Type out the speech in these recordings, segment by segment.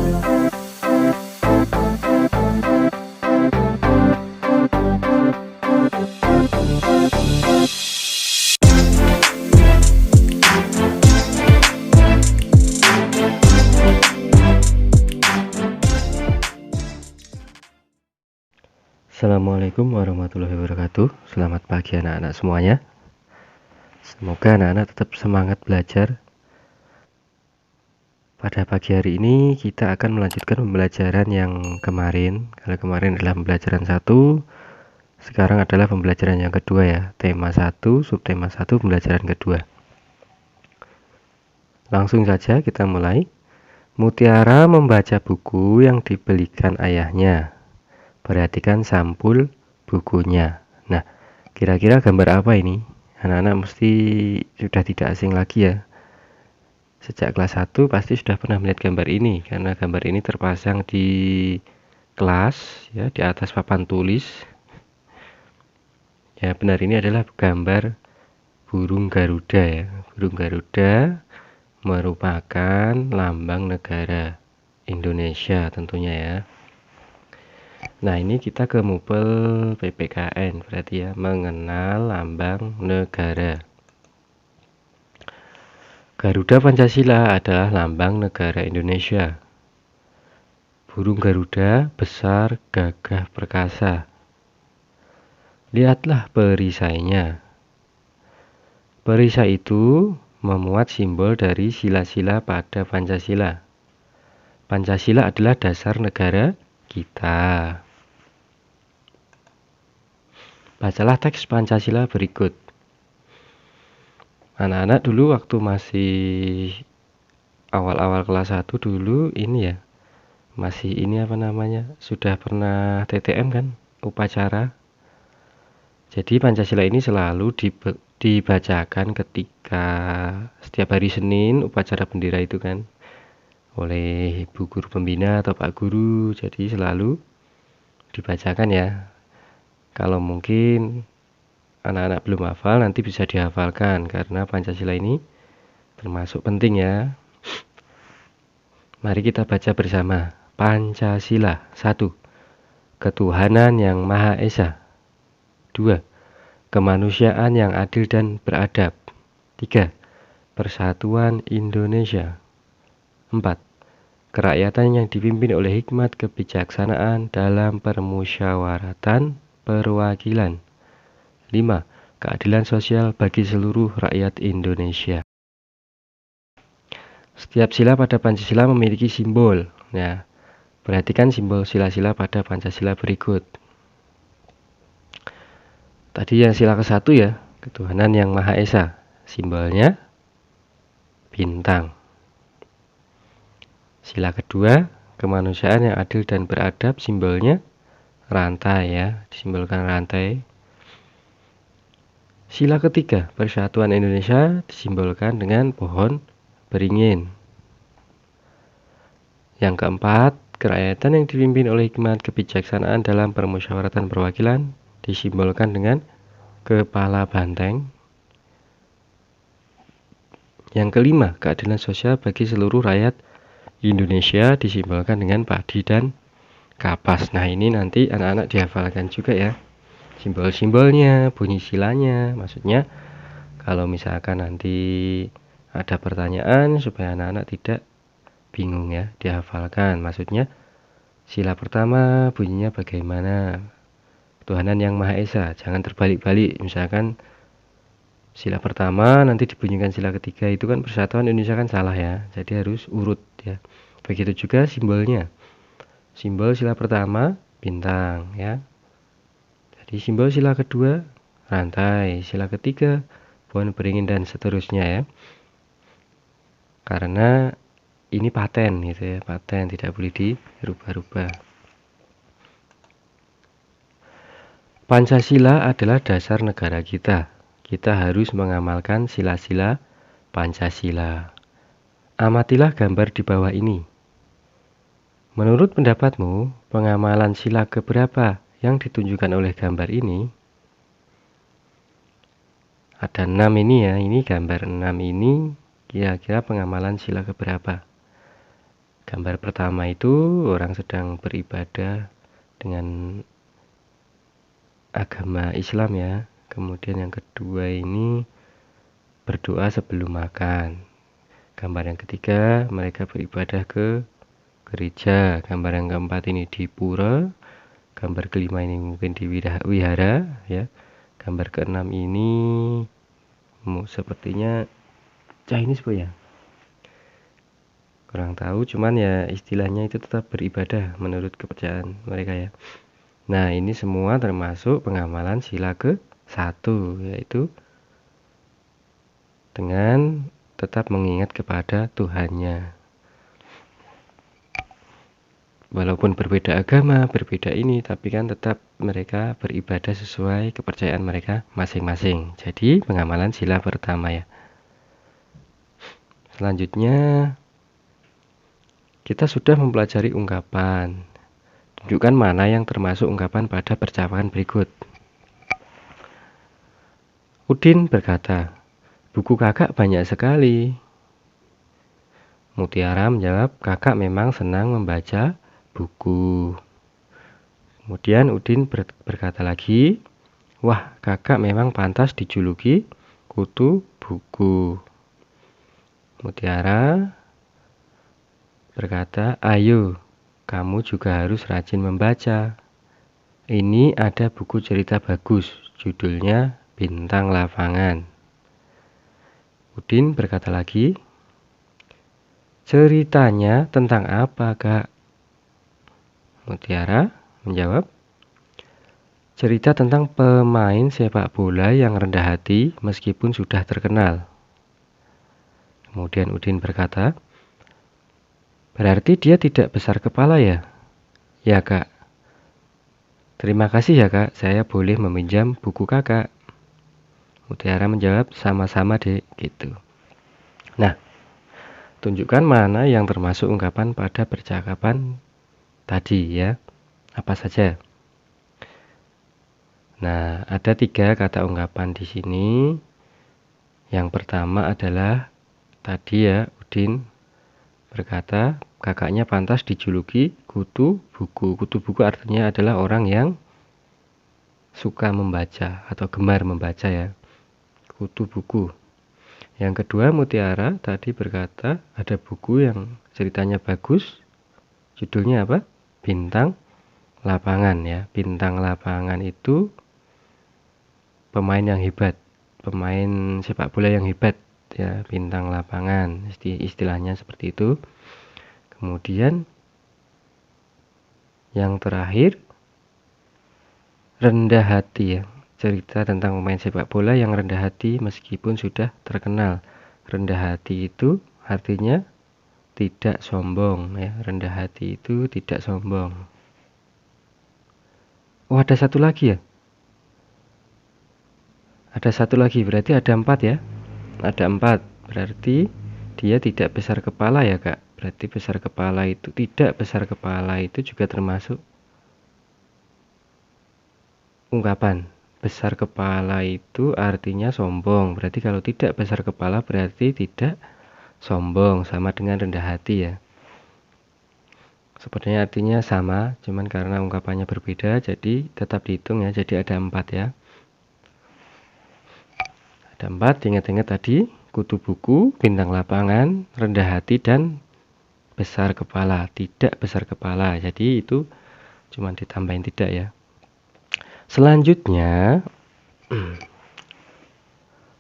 Assalamualaikum warahmatullahi wabarakatuh. Selamat pagi anak-anak semuanya. Semoga anak-anak tetap semangat belajar. Pada pagi hari ini kita akan melanjutkan pembelajaran yang kemarin. Kalau kemarin adalah pembelajaran 1, sekarang adalah pembelajaran yang kedua ya. Tema 1, subtema 1, pembelajaran kedua. Langsung saja kita mulai. Mutiara membaca buku yang dibelikan ayahnya. Perhatikan sampul bukunya. Nah, kira-kira gambar apa ini? Anak-anak mesti sudah tidak asing lagi ya. Sejak kelas 1 pasti sudah pernah melihat gambar ini, karena gambar ini terpasang di kelas ya, di atas papan tulis. Ya, benar, ini adalah gambar burung Garuda ya. Burung Garuda merupakan lambang negara Indonesia tentunya ya. Nah, ini kita ke Mupel PPKN, berarti ya, mengenal lambang negara. Garuda Pancasila adalah lambang negara Indonesia. Burung Garuda besar, gagah, perkasa. Lihatlah perisainya. Perisai itu memuat simbol dari sila-sila pada Pancasila. Pancasila adalah dasar negara kita. Bacalah teks Pancasila berikut. Anak-anak dulu waktu masih awal-awal kelas 1 dulu ini ya, masih ini apa namanya, sudah pernah TTM kan, upacara. Jadi Pancasila ini selalu dibacakan ketika setiap hari Senin upacara bendera itu kan, oleh ibu guru pembina atau pak guru. Jadi selalu dibacakan ya. Kalau mungkin anak-anak belum hafal, nanti bisa dihafalkan karena Pancasila ini termasuk penting ya. Mari kita baca bersama. Pancasila. 1. Ketuhanan yang Maha Esa. 2. Kemanusiaan yang adil dan beradab. 3. Persatuan Indonesia. 4. Kerakyatan yang dipimpin oleh hikmat kebijaksanaan dalam permusyawaratan perwakilan. 5. Keadilan sosial bagi seluruh rakyat Indonesia. Setiap sila pada Pancasila memiliki simbol. Nah, perhatikan simbol sila-sila pada Pancasila berikut. Tadi yang sila ke-1 ya, ketuhanan yang Maha Esa. Simbolnya bintang. Sila kedua, kemanusiaan yang adil dan beradab, simbolnya rantai ya, disimbolkan rantai. Sila ketiga, persatuan Indonesia, disimbolkan dengan pohon beringin. Yang keempat, kerakyatan yang dipimpin oleh hikmat kebijaksanaan dalam permusyawaratan perwakilan, disimbolkan dengan kepala banteng. Yang kelima, keadilan sosial bagi seluruh rakyat Indonesia, disimbolkan dengan padi dan kapas. Nah, ini nanti anak-anak dihafalkan juga ya, simbol-simbolnya, bunyi silanya. Maksudnya kalau misalkan nanti ada pertanyaan supaya anak-anak tidak bingung ya, dihafalkan. Maksudnya sila pertama bunyinya bagaimana, ketuhanan yang Maha Esa, jangan terbalik-balik. Misalkan sila pertama nanti dibunyikan sila ketiga, itu kan persatuan Indonesia kan salah ya, jadi harus urut ya. Begitu juga simbolnya, simbol sila pertama bintang ya, jadi simbol sila kedua rantai, sila ketiga pohon beringin dan seterusnya ya, karena ini paten gitu ya, paten tidak boleh dirubah-rubah. Pancasila adalah dasar negara kita. Kita harus mengamalkan sila-sila Pancasila. Amatilah gambar di bawah ini. Menurut pendapatmu, pengamalan sila keberapa yang ditunjukkan oleh gambar ini? Ada 6 ini ya, ini gambar 6 ini kira-kira pengamalan sila keberapa? Gambar pertama itu orang sedang beribadah dengan agama Islam ya. Kemudian yang kedua ini berdoa sebelum makan. Gambar yang ketiga mereka beribadah ke gereja. Gambar yang keempat ini di pura. Gambar kelima ini mungkin di wihara ya. Gambar keenam ini sepertinya Chinese ya. Kurang tahu, cuman ya istilahnya itu tetap beribadah menurut kepercayaan mereka ya. Nah, ini semua termasuk pengamalan sila ke-1, yaitu dengan tetap mengingat kepada Tuhannya. Walaupun berbeda agama, berbeda ini, tapi kan tetap mereka beribadah sesuai kepercayaan mereka masing-masing. Jadi, pengamalan sila pertama ya. Selanjutnya, kita sudah mempelajari ungkapan. Tunjukkan mana yang termasuk ungkapan pada percakapan berikut. Udin berkata, buku kakak banyak sekali. Mutiara menjawab, kakak memang senang membaca buku. Kemudian Udin berkata lagi, wah kakak memang pantas dijuluki kutu buku. Mutiara berkata, ayo kamu juga harus rajin membaca. Ini ada buku cerita bagus, judulnya Bintang Lapangan. Udin berkata lagi, ceritanya tentang apa kak? Mutiara menjawab, cerita tentang pemain sepak bola yang rendah hati meskipun sudah terkenal. Kemudian Udin berkata, berarti dia tidak besar kepala ya? Ya kak. Terima kasih ya kak, saya boleh meminjam buku kakak. Mutiara menjawab, sama-sama dek, gitu. Nah, tunjukkan mana yang termasuk ungkapan pada percakapan tadi ya. Apa saja? Nah, ada 3 kata ungkapan di sini. Yang pertama adalah tadi ya, Udin berkata kakaknya pantas dijuluki kutu buku. Kutu buku artinya adalah orang yang suka membaca atau gemar membaca ya. Kutu buku. Yang kedua, Mutiara tadi berkata ada buku yang ceritanya bagus. Judulnya apa? Bintang Lapangan ya. Bintang Lapangan itu pemain yang hebat, pemain sepak bola yang hebat ya, bintang lapangan, istilahnya seperti itu. Kemudian yang terakhir, rendah hati ya, cerita tentang pemain sepak bola yang rendah hati meskipun sudah terkenal. Rendah hati itu artinya tidak sombong ya, rendah hati itu tidak sombong. Oh, ada satu lagi ya, ada satu lagi, berarti ada 4 ya. Ada 4, berarti dia tidak besar kepala ya kak. Berarti besar kepala itu, tidak besar kepala itu juga termasuk ungkapan. Besar kepala itu artinya sombong. Berarti kalau tidak besar kepala berarti tidak sombong, sama dengan rendah hati ya. Sepertinya artinya sama, cuman karena ungkapannya berbeda jadi tetap dihitung ya. Jadi ada 4 ya. Ada 4, ingat-ingat tadi, kutu buku, bintang lapangan, rendah hati, dan besar kepala. Tidak besar kepala, jadi itu cuma ditambahin tidak ya. Selanjutnya,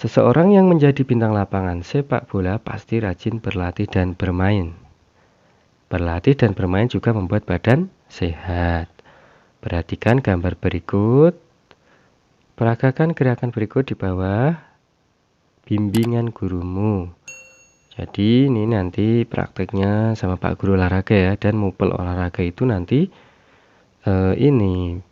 seseorang yang menjadi bintang lapangan sepak bola pasti rajin berlatih dan bermain. Berlatih dan bermain juga membuat badan sehat. Perhatikan gambar berikut. Peragakan gerakan berikut di bawah bimbingan gurumu. Jadi ini nanti prakteknya sama Pak Guru olahraga ya, dan mupel olahraga itu nanti ini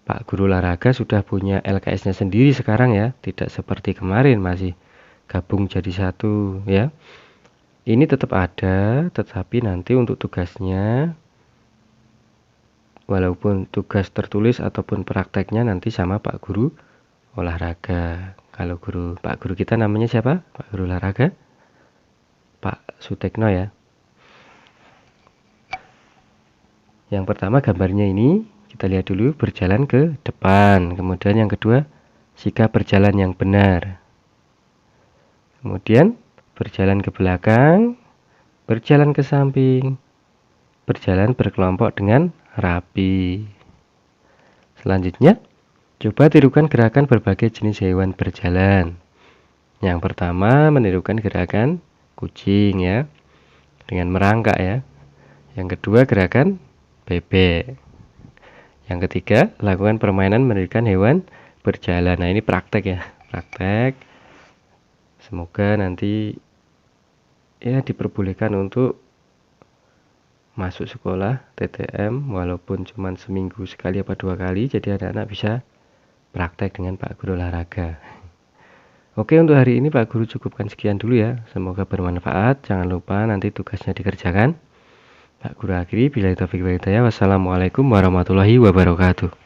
Pak Guru olahraga sudah punya LKS-nya sendiri sekarang ya, tidak seperti kemarin masih gabung jadi satu ya. Ini tetap ada, tetapi nanti untuk tugasnya walaupun tugas tertulis ataupun prakteknya nanti sama Pak Guru olahraga. Kalau Pak Guru kita namanya siapa? Pak Guru olahraga? Pak Sutekno ya. Yang pertama gambarnya ini, kita lihat dulu berjalan ke depan. Kemudian yang kedua, sikap berjalan yang benar. Kemudian berjalan ke belakang, berjalan ke samping, berjalan berkelompok dengan rapi. Selanjutnya, coba tirukan gerakan berbagai jenis hewan berjalan. Yang pertama, menirukan gerakan kucing ya, dengan merangkak ya. Yang kedua, gerakan bebek. Yang ketiga, lakukan permainan menirukan hewan berjalan. Nah, ini praktek ya, praktek. Semoga nanti ya diperbolehkan untuk masuk sekolah TTM walaupun cuma seminggu sekali apa 2 kali, jadi anak-anak bisa praktek dengan Pak Guru olahraga. Oke, untuk hari ini Pak Guru cukupkan sekian dulu ya. Semoga bermanfaat. Jangan lupa nanti tugasnya dikerjakan. Pak Guru akhiri, billahi taufiq wal hidayah. Wassalamualaikum warahmatullahi wabarakatuh.